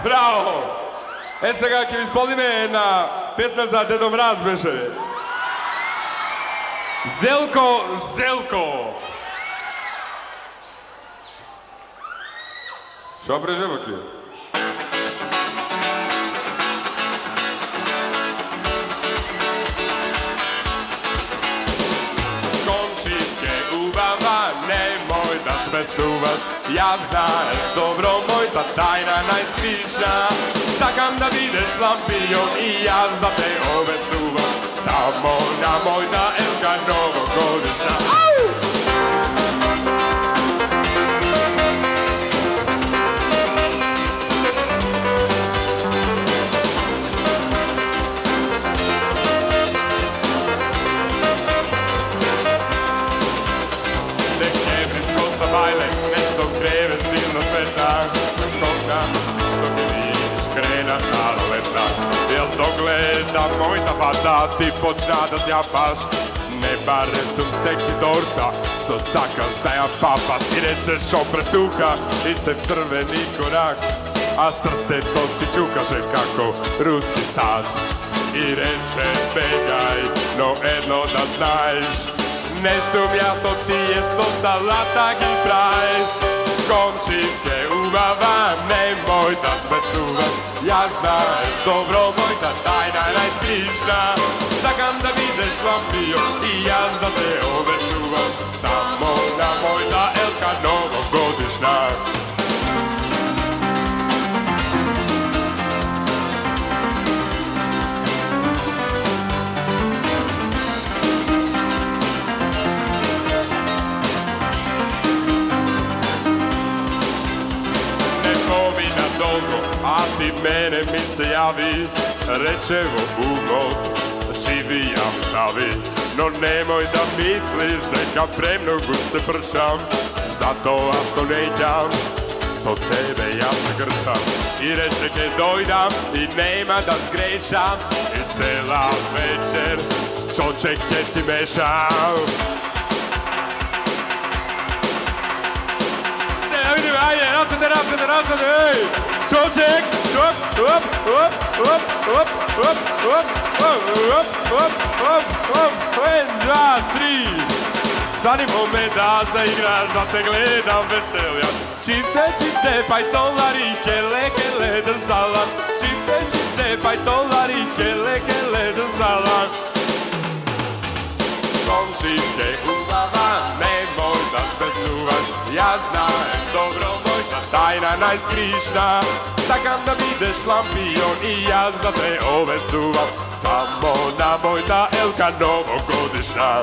Bravo! E сега ќе ви исполниме една песна за Дедо Мраз беше. Зелко, Зелко! Шо брежево ке? Комшичке убава, немој да спестуваш. Ја знаеш добро мојта тајна најстришна. Сакам да бидеш лампион и јас да те обесувам. Само на мојта елка новогодишна. Декембриско са бајле, нешто кревет силно света. Скокна, док не видиш крена на лета. Јас догледам мојта фата, ти почна да зјапаш. Не баре сум секси торта, што сакаш да ја папаш. И речеш опрештука и се црвени корак, а срцето ти чукаше како руски сад. И рече бегај, но едно да знаеш, не сум јас од тие што салата ги праеш. Комшичке убава, немој да спестуваш. Јас знаеш добро мојта тајна најскришна. Сакам да бидеш лампион и јас да те обесувам. Само на мојта елка новогодишна. A ti mene mi se javi, reče vo umot, živi ja mi stavi. No nemoj da misliš neka premnogu se prčam, zato a što neđam, so tebe ja se grčam. I reče ke dojdam i nema da zgrešam, i cela večer čoček ke ti mešam. Ajde, razade, ej! Čoček, čop, op, op, op, op, op, op, op, op, op, op, 1, 2, 3. Zanimo me da zaigraš, da te gledam veseljak. Čiste, pajtolari, leke leden salat. Čiste, pajtolari, leke leden salat. Komšicke ubava, nemoj da spesnuvaš. Ja znajem dobro moјta тајна најскришна. Сакам да бидеш лампион и јас да те обесувам. Само на мојта елка новогодишна.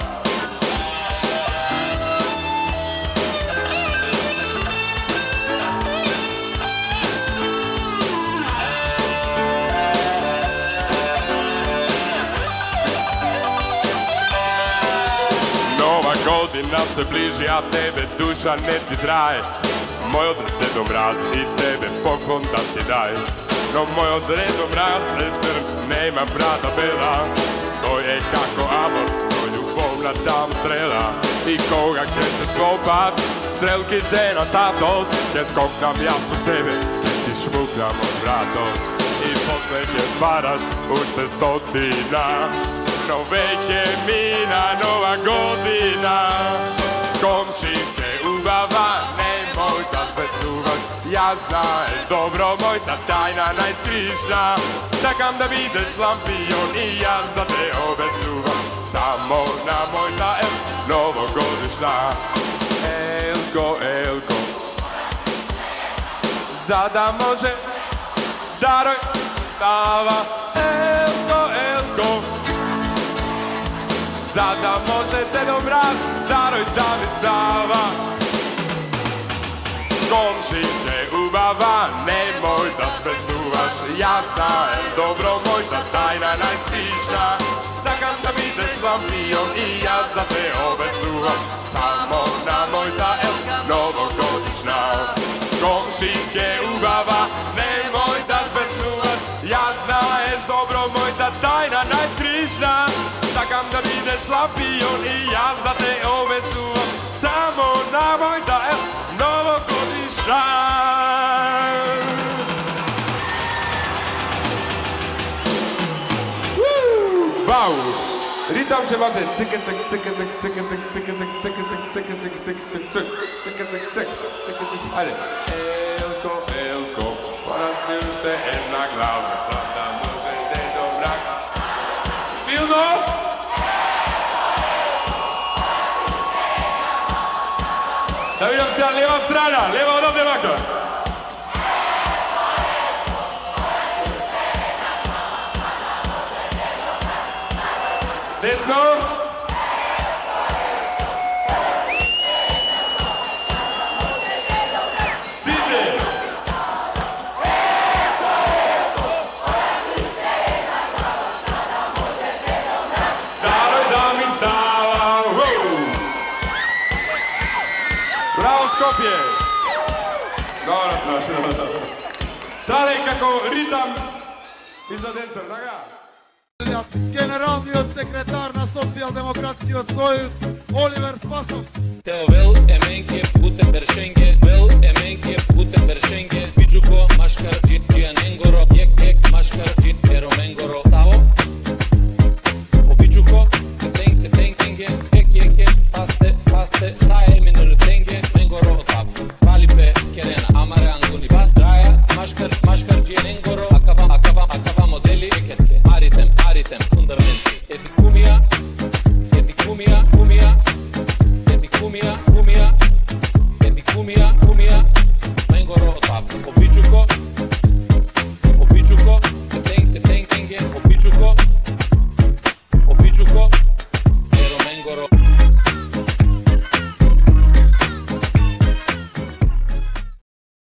Nova godina se bliži, a tebe duša ne ti traje. Moj od Dedo Mraz i tebe poklon da ti daj. No moj od Dedo Mraz crn nema brada bela. To je kako amor, to ljubovna tam strela. I koga će se skopat, strelki te na satos. Ke skoknam ja su tebe, ti šmuknam od vratos. I posle ke paraš ušte stotina. No već je mina nova godina. Komšicke ubava, nemoj da spesnuvaš. Ja znaš dobro moјta тајна најскришна. Сакам да бидеш лампион и јас да те обесувам. Само на мојта novogodišnja. Elko, Elko, zada može, daroj stava. Elko, Elko, zada može Dedo Mraz, daroj da mi stava. Komšinke ubava, nemoj da spestuvaš, ja znajem dobro moj da tajna najspišna. Da kad sam ideš šlampion i ja za te obesuvam, samo namoj da novogodišnja. Komšinke ubava, nemoj da spestuvaš, ja znajem dobro moj da tajna najspišna. Da kad sam ideš šlampion i ja za te obesuvam, samo namoj da novogodišnja. Wow! Ritam će imate cike cik cike cik cike cik cike cik cike cik cike cik cik cik cik cike cik cik cike cik. Ajde. Elko, Elko, porasli už te jedna glava, sada može Dedo Mraz. Silno? Da vidim se, lijeva strana, lijeva odavde ovako. Desno. Sidi. Daroj da mi stava. Bravo Skopje. Dobro. Dalej kako ritam iza Dencer, da ga? Генералниот секретар на Социјалдемократскиот сојуз Оливер Спасовски. Teo vel emenke putem berşenge, vel emenke putem berşenge. Bijuko maşkar cianengoro, yek maşkar eromengoro. Sao? O bijuko tenge, yek paste sae minur tenge, mengoro tap. Palipe kerena amare anguni bas daya, maşkar cianengoro. Akava modeli ekeske. Aritem fundamenti. Kumia, mengoro tap.